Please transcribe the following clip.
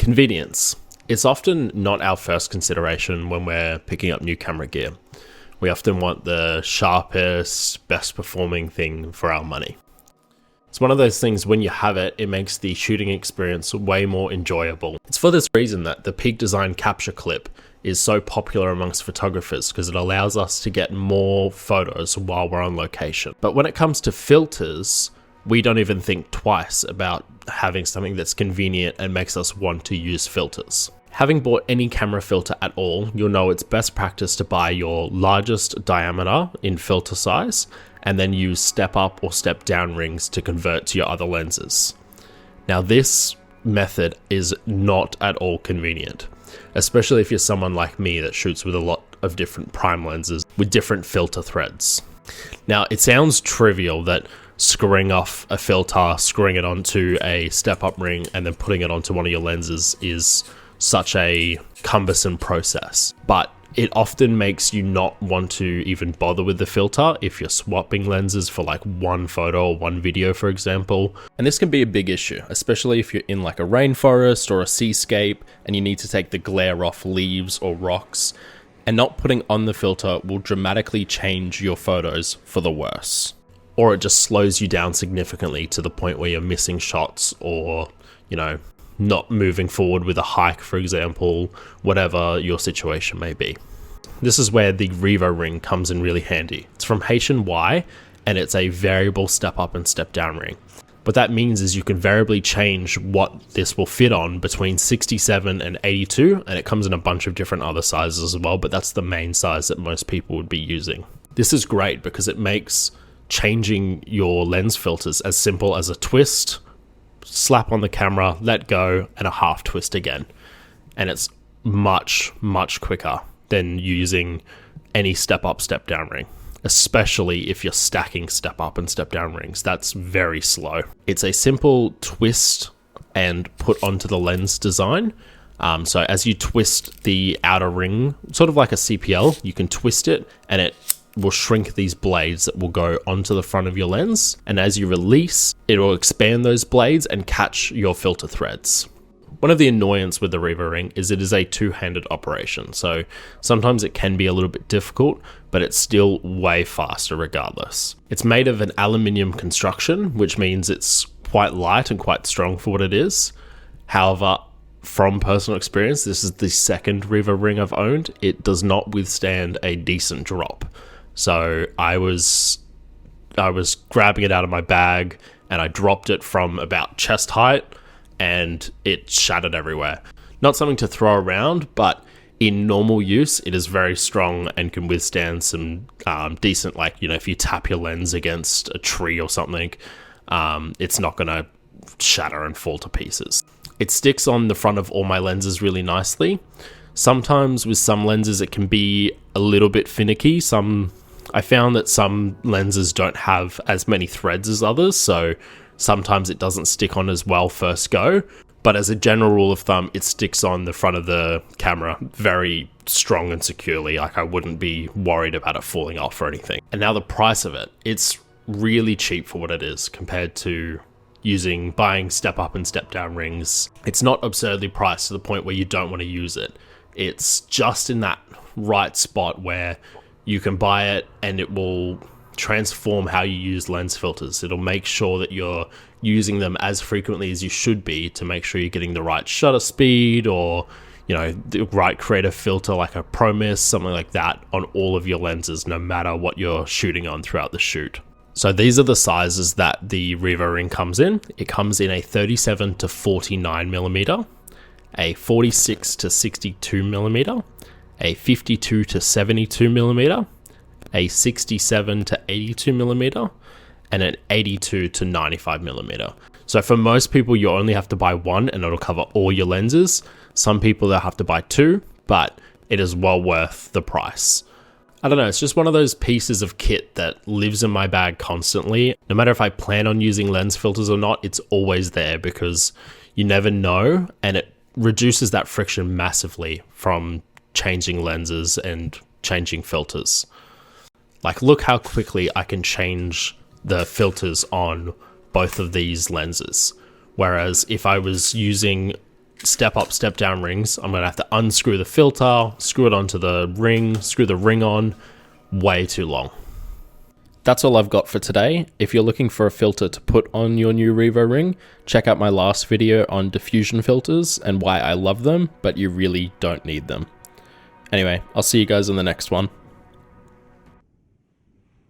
Convenience. It's often not our first consideration when we're picking up new camera gear. We often want the sharpest, best performing thing for our money. It's one of those things, when you have it, it makes the shooting experience way more enjoyable. It's for this reason that the Peak Design Capture Clip is so popular amongst photographers, because it allows us to get more photos while we're on location. But when it comes to filters, we don't even think twice about having something that's convenient and makes us want to use filters. Having bought any camera filter at all, you'll know it's best practice to buy your largest diameter in filter size and then use step up or step down rings to convert to your other lenses. Now, this method is not at all convenient, especially if you're someone like me that shoots with a lot of different prime lenses with different filter threads. Now, it sounds trivial that screwing off a filter, screwing it onto a step-up ring, and then putting it onto one of your lenses is such a cumbersome process. But it often makes you not want to even bother with the filter if you're swapping lenses for like one photo or one video, for example. And this can be a big issue, especially if you're in like a rainforest or a seascape and you need to take the glare off leaves or rocks. And not putting on the filter will dramatically change your photos for the worse. Or it just slows you down significantly to the point where you're missing shots or, not moving forward with a hike, for example, whatever your situation may be. This is where the Revo ring comes in really handy. It's from H&Y and it's a variable step up and step down ring. What that means is you can variably change what this will fit on between 67 and 82, and it comes in a bunch of different other sizes as well, but that's the main size that most people would be using. This is great because it makes changing your lens filters as simple as a twist, slap on the camera, let go, and a half twist again. And it's much, much quicker than using any step up, step down ring, especially if you're stacking step up and step down rings. That's very slow. It's a simple twist and put onto the lens design. So as you twist the outer ring, sort of like a CPL, you can twist it and it will shrink these blades that will go onto the front of your lens, and as you release, it will expand those blades and catch your filter threads. One of the annoyances with the Revo ring is it is a two-handed operation, so sometimes it can be a little bit difficult, but it's still way faster regardless. It's made of an aluminium construction, which means it's quite light and quite strong for what it is. However, from personal experience, this is the second Revo ring I've owned. It does not withstand a decent drop. So I was grabbing it out of my bag and I dropped it from about chest height and it shattered everywhere. Not something to throw around, but in normal use, it is very strong and can withstand some decent, if you tap your lens against a tree or something, it's not going to shatter and fall to pieces. It sticks on the front of all my lenses really nicely. Sometimes with some lenses, it can be a little bit finicky. I found that some lenses don't have as many threads as others, so sometimes it doesn't stick on as well first go. But as a general rule of thumb, it sticks on the front of the camera very strong and securely. I wouldn't be worried about it falling off or anything. And now the price of it, it's really cheap for what it is compared to buying step up and step down rings. It's not absurdly priced to the point where you don't want to use it. It's just in that right spot where you can buy it and it will transform how you use lens filters. It'll make sure that you're using them as frequently as you should be to make sure you're getting the right shutter speed or, the right creative filter like a ProMist, something like that on all of your lenses, no matter what you're shooting on throughout the shoot. So these are the sizes that the Revo ring comes in. It comes in a 37 to 49 millimeter, a 46 to 62 millimeter, a 52 to 72 millimeter, a 67 to 82 millimeter, and an 82 to 95 millimeter. So for most people, you only have to buy one and it'll cover all your lenses. Some people, they'll have to buy two, but it is well worth the price. I don't know, it's just one of those pieces of kit that lives in my bag constantly. No matter if I plan on using lens filters or not, it's always there because you never know, and it reduces that friction massively from changing lenses and changing filters. Look how quickly I can change the filters on both of these lenses. Whereas if I was using step up, step down rings, I'm going to have to unscrew the filter, screw it onto the ring, screw the ring on. Way too long. That's all I've got for today. If you're looking for a filter to put on your new Revo ring, check out my last video on diffusion filters and why I love them, but you really don't need them. Anyway, I'll see you guys in the next one.